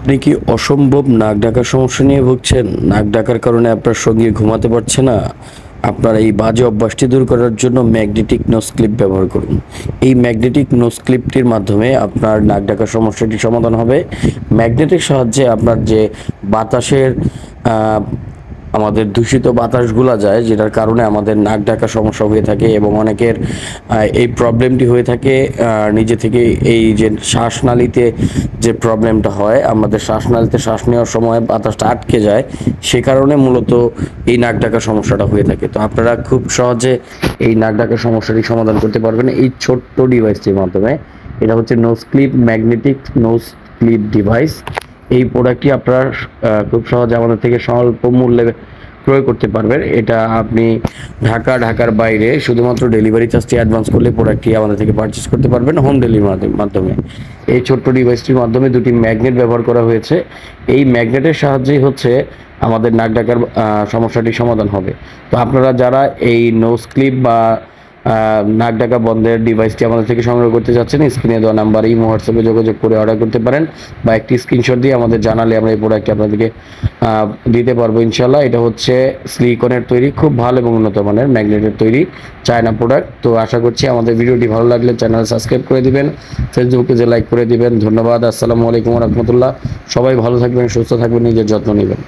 আপনি কি অসম্ভব নাক ডাকার সমস্যা নিয়ে ভুগছেন? নাক ডাকার কারণে আপনার সঙ্গী ঘুমাতে পারছে না? আপনার এই বাজে অভ্যাসটি দূর করার জন্য ম্যাগনেটিক নোজ ক্লিপ ব্যবহার করুন। এই ম্যাগনেটিক নোজ ক্লিপটির মাধ্যমে আপনার নাক ডাকার সমস্যাটি সমাধান হবে। ম্যাগনেটের সাহায্যে আপনার যে বাতাসের আমাদের দূষিত বাতাসগুলা যায়, যেটার কারণে আমাদের নাক ডাকা সমস্যা হয়ে থাকে এবং অনেকের এই প্রবলেমটি হয়ে থাকে নিজে থেকে। এই যে শ্বাসনালীতে যে প্রবলেমটা হয়, আমাদের শ্বাসনালীতে শ্বাস নেওয়ার সময় বাতাসটা আটকে যায়, সে কারণে মূলত এই নাক ডাকার সমস্যাটা হয়ে থাকে। তো আপনারা খুব সহজে এই নাক ডাকার সমস্যাটি সমাধান করতে পারবেন এই ছোট্ট ডিভাইসটির মাধ্যমে। এটা হচ্ছে নোজক্লিপ ম্যাগনেটিক নোজ ক্লিপ ডিভাইস। এই প্রোডাক্টটি আপনারা খুব সহজে আমাদের থেকে স্বল্প মূল্যে ক্রয় করতে পারবেন। এটা আপনি ঢাকার বাইরে শুধুমাত্র ডেলিভারি চার্জটি অ্যাডভান্স করলে প্রোডাক্টটি আমাদের থেকে পারচেস করতে পারবেন হোম ডেলিভারির মাধ্যমে। এই ছোট্ট ডিভাইসটির মাধ্যমে দুটি ম্যাগনেট ব্যবহার করা হয়েছে। এই ম্যাগনেটের সাহায্যেই হচ্ছে আমাদের নাক ডাকার সমস্যাটি সমাধান হবে। তো আপনারা যারা এই নোজ ক্লিপ বা নাক ডাকা বন্ধের ডিভাইসটি আমাদের থেকে সংগ্রহ করতে যাচ্ছেন, স্ক্রিনে দেওয়া নাম্বার ইমো হোয়াটসঅ্যাপে যোগাযোগ করে অর্ডার করতে পারেন, বা একটি স্ক্রিনশট দিয়ে আমাদের জানালে আমরা এই প্রোডাক্টটি আপনাদেরকে দিতে পারবো ইনশাল্লাহ। এটা হচ্ছে সিলিকনের তৈরি, খুব ভালো এবং উন্নত মানের ম্যাগনেটের তৈরি চায়না প্রোডাক্ট। তো আশা করছি আমাদের ভিডিওটি ভালো লাগলে চ্যানেল সাবস্ক্রাইব করে দিবেন, ফেসবুক পেজে লাইক করে দিবেন। ধন্যবাদ। আসসালামু আলাইকুম রহমতুল্লাহ। সবাই ভালো থাকবেন, সুস্থ থাকবেন, নিজের যত্ন নেবেন।